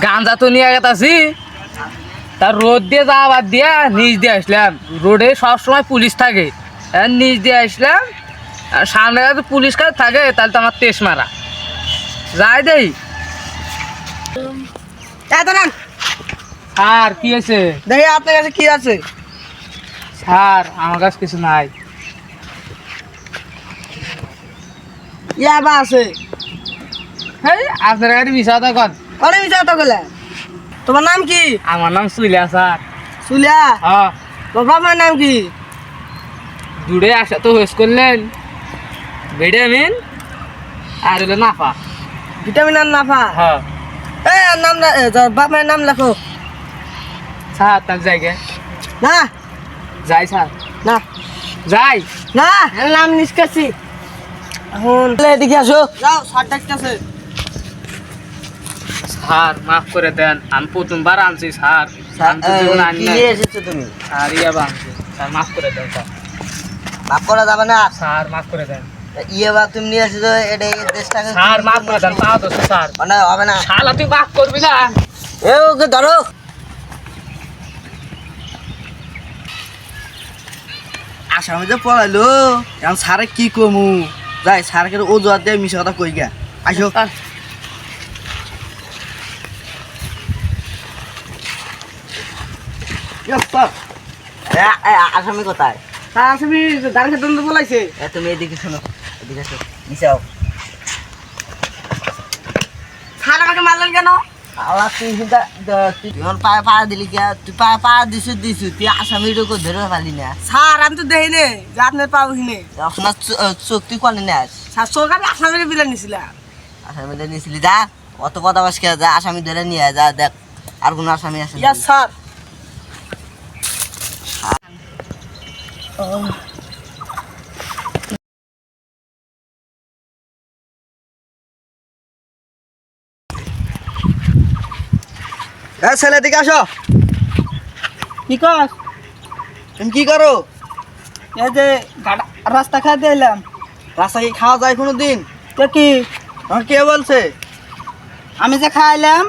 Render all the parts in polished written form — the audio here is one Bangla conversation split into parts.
গাঞ্জা তো নিয়ে গেছি, তার রোড দিয়ে যাওয়া বাদ দিয়া নিচ দিয়ে আসলাম। রোডে সবসময় পুলিশ থাকে, নিচ দিয়ে আসলাম। সামনে কাছে পুলিশ কাজ থাকে, তাহলে তো আমার তেস মারা যাই দেই। স্যার কি আছে? দেখি আপনার কাছে কি আছে? স্যার আমার কাছে কিছু নাই। ইয়াবা আছে। হ্যাঁ আপনার গাড়ি মিশা তো কন। অনেক মিশা তো গেলে। তোমার নাম কি? আমার নাম সুলিয়া স্যার। সুলিয়া? হ্যাঁ। তোর বাবার নাম কি? জুড়ে আসা তো হোস করলেন ভিটামিন আর হলো নাফা। ভিটামিন আর নাফা? হ্যাঁ। নাম তোর বাবার নাম লেখো। স্যার তার জায়গা না যাই স্যার, না যাই না, নাম নিষ্কাশি। এখন এদিকে আসো, যাও স্যার ডাকতেছে। স্যার মাফ করে দেন, আমি প্রথমবার আনছি স্যার। আমি তো জীবনে আনি নাই। এসেছো তুমি? স্যার ইয়াবা আনছি স্যার, মাফ করে দেন স্যার। মাফ করা যাবে না স্যার, মাফ করে দেন ইয়েবা। তুমি নিয়ে এসেছো এটা এই দেশটাকে। স্যার মাফ করে দেন, পাও তো স্যার। মানে হবে না। শালা তুই মাফ করবি না? এ ওকে ধরো। আসামে যে পড়াইলো, এখন স্যারে কি কমু? যাই স্যারকে অজুহাত দিয়ে মিশা কথা কই গা। আসো। আসামি কোথায়? আসামি গান খেতে বলাইছে। তুমি এদিকে শোনো, এদিকে আসো, মিশাও। স্যার আমাকে মারলেন কেন? আল্লাহ তুই পায়ে পা দিলি কে? তুই পায়ে পা দিছু তুই আসামি ধরে পারলি না। স্যার আমি তো দেখি নে যে আপনার পা উঠিনে আপনার চোখ তুই কলে না। স্যার চোখ আমি আসামিকে বিলে নিছিলাম। আসামি ধরে নিছিলি? যা অত কথা বাস খেয়ে যা, আসামি ধরে নিয়ে যা, দেখ আর কোন আসামি আছে। স্যার ছেলে দিকে আসো। কি কর? তুমি কি করো? এই যে রাস্তা খাইতে এলাম। রাস্তা কি খাওয়া যায় কোনো দিন? তো কি কে বলছে? আমি যে খাইলাম।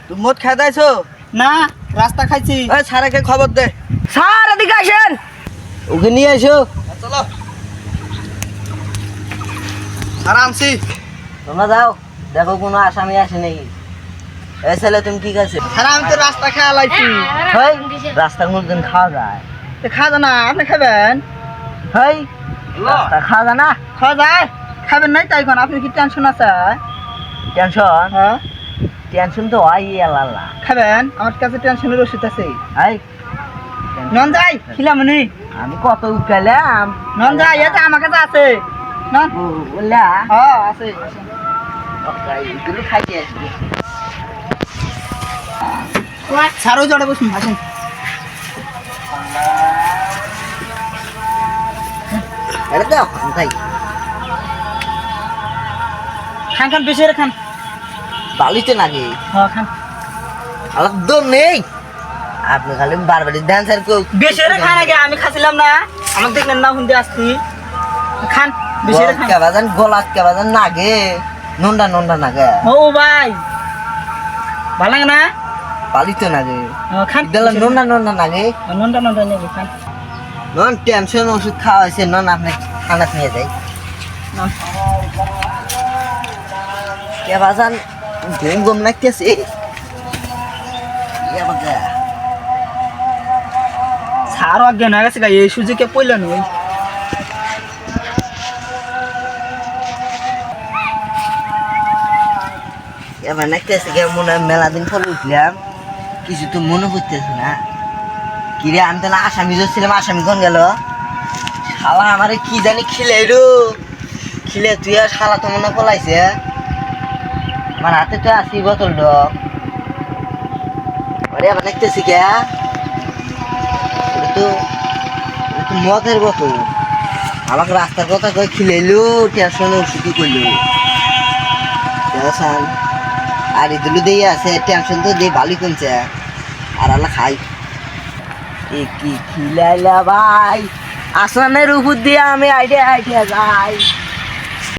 তুমি মদ খাই দাইছো? না, রাস্তা খাইছি। স্যারকে খবর দে। স্যার এদিকে আসেন, ওকে নিয়ে এসো। চলো স্যার আনছি। তোমরা যাও দেখো কোনো আসামি আসে নাকি। এই ছেলে তুমি কি খাইছো? স্যার আমি তো রাস্তা খাওয়া লাইছি। রাস্তার মধ্যে খাওয়া যায়? খাওয়া যায় না, আপনি খাবেন? হেই রাস্তা খাওয়া যায় না? খাওয়া যায়। খাবেন নাই তাই? আপনি কি টেনশন আছে? টেনশন? হ্যাঁ টেনশন তো হয়। আল্লাহ খাবেন? আমার কাছে টেনশনের ওষুধ আছে। এই নন যাই খিলামনি। আমি কত উঠাইলাম। নন যাই, এটা আমার কাছে আছে। নন বললা? হ্যাঁ আছে। এগুলো খাইতে আসবে। ছাড়ো জড়ে বসুন, আসেন। খান খান বেশি খান। বালিতে নাকি? হ্যাঁ খান। একদম নেই আপনি খালি বারবারই দেন স্যার। বেশি খান আগে, আমি খাচ্ছিলাম না। আমাকে দেখলেন না হুন্দি আসছি। খান বেশি খান। কেবাজান গোলাপ কেবাজান নাগে, নন্ডা নন্ডা নাগে। ও ভাই ভালো লাগে না? বালিতে নাগে খান। দিলাম নন্ডা নন্ডা নাগে। নন্ডা নন্ডা নেবে খান। নন টেনশন ওষুধ খাওয়া হয়েছে। নন আপনি খানা নিয়ে যাই। কেবাজান ঘুম ঘুম লাগতেছে। সার অজ্ঞান হয়ে গেছে গা, এই সুযোগে পড়ল নই। এবার নাকতেছে মনে হয় মেলা দিন পরে উঠলাম, কিছু তো মনে করতেছে না। কিরে আমি তাহলে আসামি ধরছিলাম, আসামি কোন গেল? শালা আমারে কি জানি খিলে খিলে তুই আর শালা তো মনে পলাইছে। আমার হাতে তো আসি বোতল ডক। আবার দেখতেছি কে তো মদের বোতল। আমাকে রাস্তার কথা কয়ে খিলাইলো, টেনশন ওষুধই করলো। টেনশন আর ইদুলু দিয়ে আছে, টেনশন তো দিয়ে ভালোই কমছে। আর আল্লাহ খাই কি খিলাইলা ভাই। আসানের উপর দিয়ে আমি আইডিয়া যাই।